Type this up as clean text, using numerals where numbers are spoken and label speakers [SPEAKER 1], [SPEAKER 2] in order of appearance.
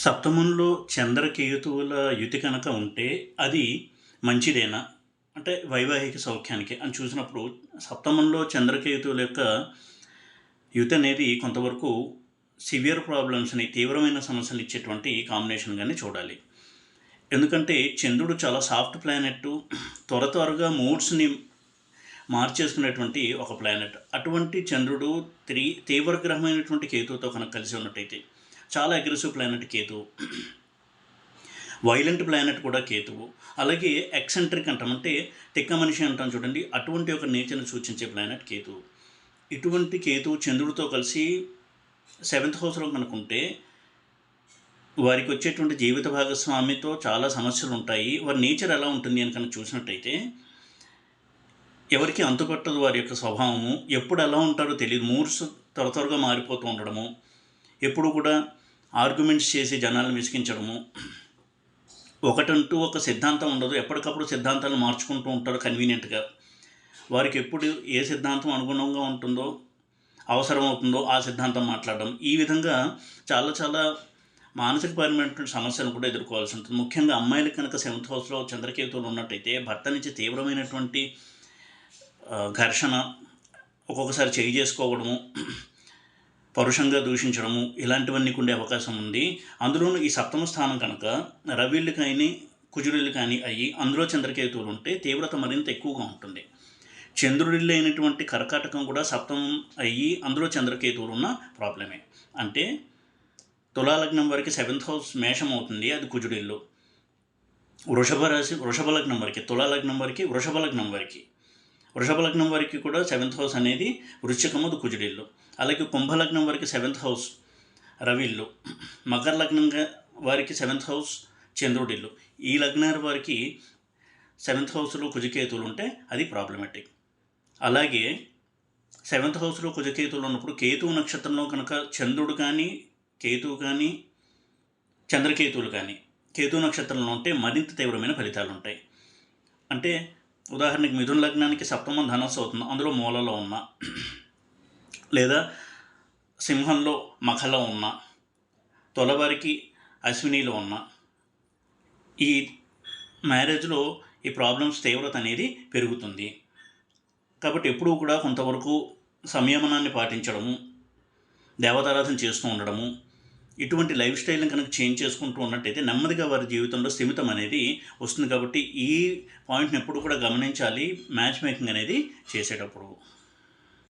[SPEAKER 1] సప్తమంలో చంద్రకేతువుల యుతి కనుక ఉంటే అది మంచిదేనా? అంటే వైవాహిక సౌఖ్యానికి అని చూసినప్పుడు సప్తమంలో చంద్రకేతువుల యొక్క యుతి అనేది కొంతవరకు సివియర్ ప్రాబ్లమ్స్‌ని, తీవ్రమైన సమస్యలు ఇచ్చేటువంటి కాంబినేషన్‌గానే చూడాలి. ఎందుకంటే చంద్రుడు చాలా సాఫ్ట్ ప్లానెట్టు. త్వరగా మూడ్స్‌ని మార్చేసుకునేటువంటి ఒక ప్లానెట్. అటువంటి చంద్రుడు తీవ్రగ్రహమైనటువంటి కేతువుతో కనుక కలిసి ఉన్నట్టయితే చాలా అగ్రెసివ్ ప్లానెట్ కేతువు. వైలెంట్ ప్లానెట్ కూడా కేతువు. అలాగే ఎక్సెంట్రిక్ అంటాం, అంటే తిక్క మనిషి అంటాం చూడండి, అటువంటి ఒక నేచర్ని సూచించే ప్లానెట్ కేతువు. ఇటువంటి కేతువు చంద్రుడితో కలిసి 7th హౌస్లో కనుకుంటే వారికి వచ్చేటువంటి జీవిత భాగస్వామితో చాలా సమస్యలు ఉంటాయి. వారి నేచర్ ఎలా ఉంటుంది అని కనుక చూసినట్టయితే ఎవరికి అంతుపట్టదు వారి యొక్క స్వభావము. ఎప్పుడు ఎలా ఉంటారో తెలియదు. మూడ్స్ త్వరగా మారిపోతూ ఉండడము, ఎప్పుడు కూడా ఆర్గ్యుమెంట్స్ చేసి జనాలను విసిగించడము, ఒకటంటూ ఒక సిద్ధాంతం ఉండదు. ఎప్పటికప్పుడు సిద్ధాంతాలు మార్చుకుంటూ ఉంటారు కన్వీనియంట్గా. వారికి ఎప్పుడు ఏ సిద్ధాంతం అనుగుణంగా ఉంటుందో, అవసరమవుతుందో ఆ సిద్ధాంతం మాట్లాడడం. ఈ విధంగా చాలా మానసికపరమైనటువంటి సమస్యలను కూడా ఎదుర్కోవాల్సి ఉంటుంది. ముఖ్యంగా అమ్మాయిలకు కనుక 7th హౌస్లో చంద్రకేతువులు ఉన్నట్టయితే భర్త నుంచి తీవ్రమైనటువంటి ఘర్షణ, ఒక్కొక్కసారి చేయి చేసుకోవడము, పరుషంగా దూషించడము, ఇలాంటివన్నీ ఉండే అవకాశం ఉంది. అందులోనూ ఈ సప్తమ స్థానం కనుక రవిళ్ళు కానీ కుజుడిల్లు కానీ అయ్యి అందులో చంద్రకేతువులు ఉంటే తీవ్రత మరింత ఎక్కువగా ఉంటుంది. చంద్రుడిల్లు అయినటువంటి కర్కాటకం కూడా సప్తమం అయ్యి అందులో చంద్రకేతువులు ఉన్న ప్రాబ్లమే. అంటే తులాలగ్నం వరకు 7th హౌస్ మేషం అవుతుంది, అది కుజుడిల్లు. వృషభ లగ్నం వరకు, తులాలగ్నం వరకు, వృషభ లగ్నం వరకు కూడా 7th హౌస్ అనేది వృశ్చికము, కుజుడిల్లు. అలాగే కుంభలగ్నం వరకు 7th హౌస్ రవిల్లు. మకర లగ్నం వారికి 7th హౌస్ చంద్రుడిల్లు. ఈ లగ్నాల వారికి 7th హౌస్లో కుజకేతువులు ఉంటే అది ప్రాబ్లమాటిక్. అలాగే 7th హౌస్లో కుజకేతువులు ఉన్నప్పుడు కేతువు నక్షత్రంలో కనుక చంద్రుడు కానీ, కేతువు కానీ, చంద్రకేతువులు కానీ కేతు నక్షత్రంలో ఉంటే మరింత తీవ్రమైన ఫలితాలు ఉంటాయి. అంటే ఉదాహరణకి మిథున లగ్నానికి సప్తమం ధనస్సు అవుతుంది, అందులో మూలలో ఉన్న, లేదా సింహంలో మఖలో ఉన్న, తులవారికి అశ్వినిలో ఉన్న, ఈ మ్యారేజ్లో ఈ ప్రాబ్లమ్స్ తీవ్రత అనేది పెరుగుతుంది. కాబట్టి ఎప్పుడూ కూడా కొంతవరకు సంయమనాన్ని పాటించడము, దేవతారాధన చేస్తూ ఉండడము, ఇటువంటి లైఫ్ స్టైల్ని కనుక చేంజ్ చేసుకుంటూ ఉన్నట్టయితే నెమ్మదిగా వారి జీవితంలో స్థిమితం అనేది వస్తుంది. కాబట్టి ఈ పాయింట్ని ఎప్పుడు కూడా గమనించాలి మ్యాచ్ మేకింగ్ అనేది చేసేటప్పుడు.